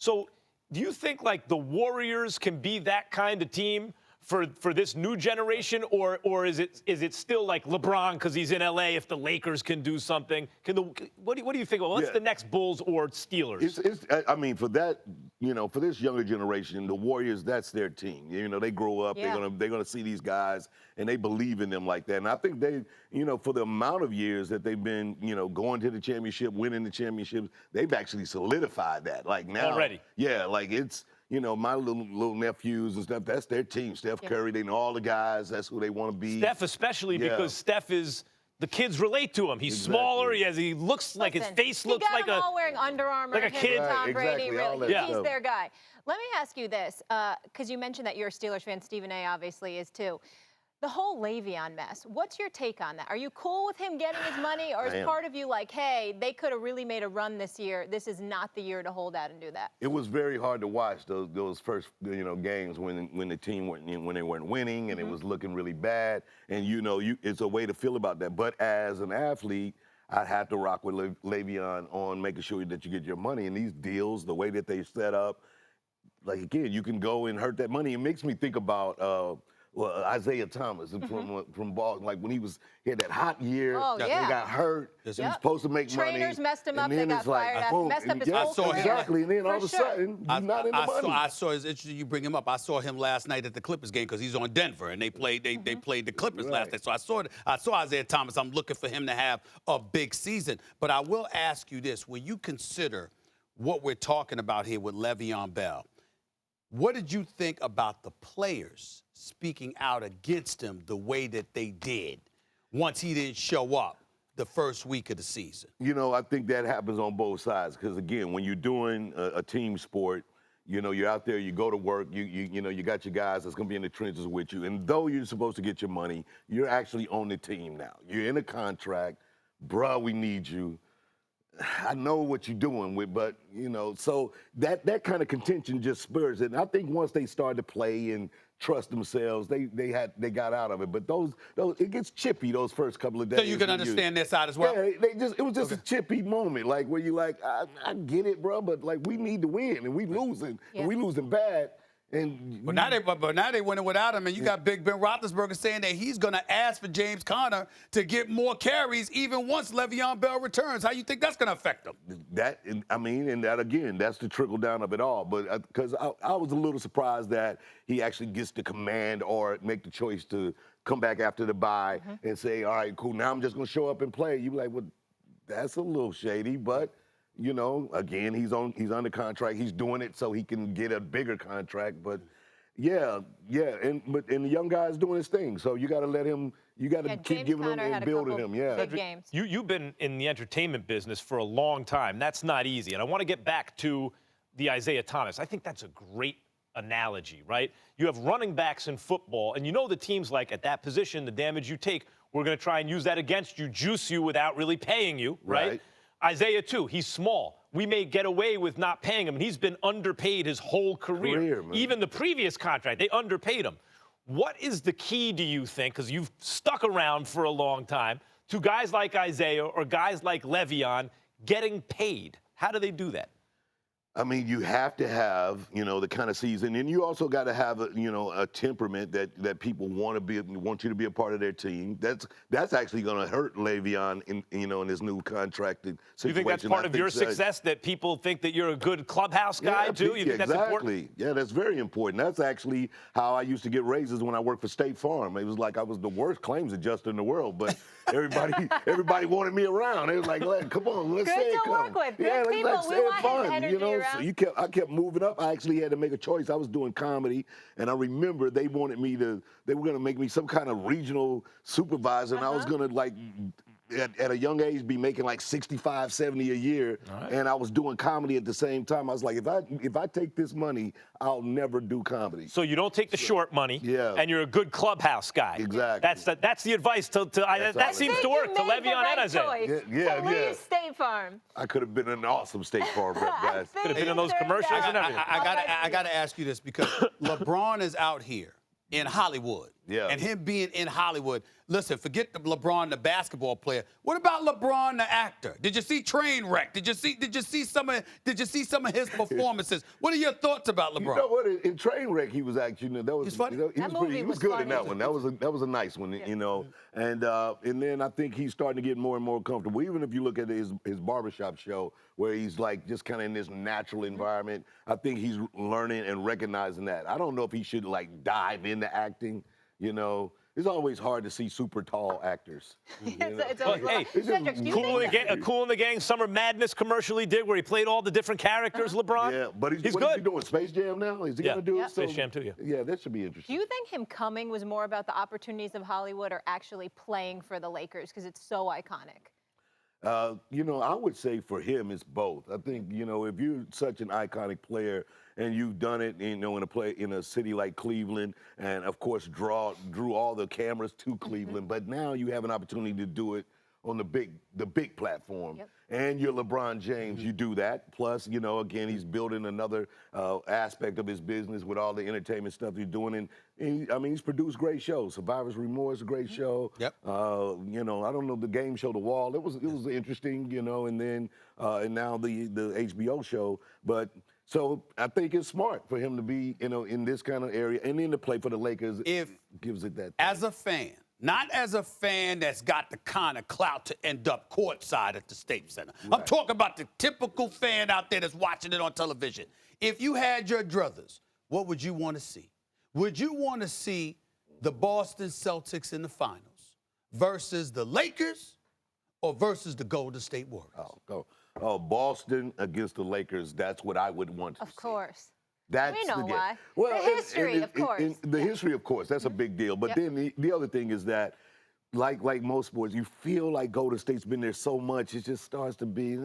So do you think, like, the Warriors can be that kind of team for this new generation, or is it still like LeBron because he's in LA? If the Lakers can do something, what do you think? Well, what's the next Bulls or Steelers? I mean, for that, for this younger generation, the Warriors, that's their team. They grow up, they're gonna see these guys, and they believe in them like that. And I think they, for the amount of years that they've been, going to the championship, winning the championships, they've actually solidified that. Like now, already, like it's. My little nephews and stuff, that's their team. Steph Curry, they know all the guys. That's who they want to be. Steph especially because Steph is, the kids relate to him. He's smaller. He looks like his face looks like a. All wearing Under Armour. Like a kid. Tom Brady, really. He's their guy. Let me ask you this, because you mentioned that you're a Steelers fan. Stephen A. obviously is too. The whole Le'Veon mess, what's your take on that? Are you cool with him getting his money, or is part of you like, hey, they could have really made a run this year. This is not the year to hold out and do that? It was very hard to watch those first games when the team when they weren't winning and it was looking really bad. And it's a way to feel about that. But as an athlete, I had to rock with Le'Veon on making sure that you get your money. And these deals, the way that they set up, like again, you can go and hurt that money. It makes me think about. Isaiah Thomas from Boston, like when he had that hot year, he got hurt, he was supposed to make money. Trainers messed him up, they got fired after, messed up his whole career. Exactly, and then all of a sudden, he's not in the money. I saw, it's interesting you bring him up. I saw him last night at the Clippers game because he's on Denver, and they played the Clippers last night. So I saw Isaiah Thomas. I'm looking for him to have a big season. But I will ask you this. When you consider what we're talking about here with Le'Veon Bell, what did you think about the players speaking out against him the way that they did once he didn't show up the first week of the season? I think that happens on both sides because, again, when you're doing a team sport, you're out there, you go to work, you got your guys that's going to be in the trenches with you. And though you're supposed to get your money, you're actually on the team now. You're in a contract. Bruh, we need you. I know what you're doing with, but so that kind of contention just spurs it. And I think once they started to play and trust themselves, they got out of it. But those it gets chippy those first couple of days. So you can understand their side as well. Yeah, it was just a chippy moment, like where you like, I get it, bro, but like we need to win and we losing and we losing bad. But now they winning without him, and you got Big Ben Roethlisberger saying that he's going to ask for James Conner to get more carries even once Le'Veon Bell returns. How you think that's going to affect him? That again, that's the trickle down of it all. But because I was a little surprised that he actually gets the command or make the choice to come back after the bye and say, all right, cool, now I'm just going to show up and play. You be like, well, that's a little shady, but. Again, he's under contract. He's doing it so he can get a bigger contract. But and the young guy's doing his thing. So you got to let him. You got to keep giving him and building him. Yeah. Big games. You've been in the entertainment business for a long time. That's not easy. And I want to get back to the Isaiah Thomas. I think that's a great analogy, right? You have running backs in football, and the teams like at that position, the damage you take, we're going to try and use that against you, juice you without really paying you, right? Isaiah, too, he's small. We may get away with not paying him, and he's been underpaid his whole career. Even the previous contract, they underpaid him. What is the key, do you think, because you've stuck around for a long time, to guys like Isaiah or guys like Le'Veon getting paid? How do they do that? I mean, you have to have, the kind of season, and you also got to have, a temperament that people want you to be a part of their team. That's actually going to hurt Le'Veon in his new contracted situation. You think that's part of your success, that people think that you're a good clubhouse guy too? You think that's important? Yeah, that's very important. That's actually how I used to get raises when I worked for State Farm. It was like I was the worst claims adjuster in the world, but everybody wanted me around. They was like, come on, let's say it. Good to work with. Good people. We want his energy around. So I kept moving up. I actually had to make a choice. I was doing comedy, and I remember they wanted me they were going to make me some kind of regional supervisor, and I was going to, at a young age, be making like 65, 70 a year, and I was doing comedy at the same time. I was like, if I take this money, I'll never do comedy. So you don't take the short money, and you're a good clubhouse guy. Exactly. That's the advice. That seems to work to Le'Veon and Isaiah. Yeah. State Farm. I could have been an awesome State Farm rep, guys. Could have been in those commercials and everything. I got to ask you this because LeBron is out here in Hollywood. Yeah. And him being in Hollywood. Listen, forget the LeBron, the basketball player. What about LeBron, the actor? Did you see Trainwreck? Did you see some of his performances? What are your thoughts about LeBron? You know what? In Trainwreck, he was actually, that was He's funny? He was good in that one. That was a nice one, you know. And then I think he's starting to get more and more comfortable. Even if you look at his barbershop show, where he's like just kind of in this natural environment, I think he's learning and recognizing that. I don't know if he should like dive into acting, you know. It's always hard to see super tall actors. It's always Hey, Cedric, do you think Cool in the Gang Summer Madness commercial he did where he played all the different characters, LeBron. Yeah, but he's what is he good. doing? Space Jam now? Is he gonna do it? Space Jam too, yeah. Yeah, that should be Do interesting. you think him coming was more about the opportunities of Hollywood or actually playing for the Lakers because it's so iconic? You know, I would say for him, it's both. I think, you know, if you're such an iconic player and you've done it, you know, in a city like Cleveland, and of course drew all the cameras to Cleveland, but now you have an opportunity to do it on the big platform. Yep. And you're LeBron James, you do that. Plus, you know, again, he's building another aspect of his business with all the entertainment stuff he's doing. And I mean, he's produced great shows. Survivor's Remorse, a great show. Yep. You know, I don't know, the game show, The Wall, it was interesting, you know, and then and now the HBO show. But so I think it's smart for him to be, you know, in this kind of area and then to play for the Lakers. Gives it that. As a fan, not as a fan that's got the kind of clout to end up courtside at the State Center. Right. I'm talking about the typical fan out there that's watching it on television. If you had your druthers, what would you want to see? Would you want to see the Boston Celtics in the finals versus the Lakers or versus the Golden State Warriors? Boston against the Lakers, that's what I would want to see. Of course. That's We know the game. why. Well, The history, of course. The history, of course, that's a big deal. But then the other thing is that, like most sports, you feel like Golden State's been there so much, it just starts to be,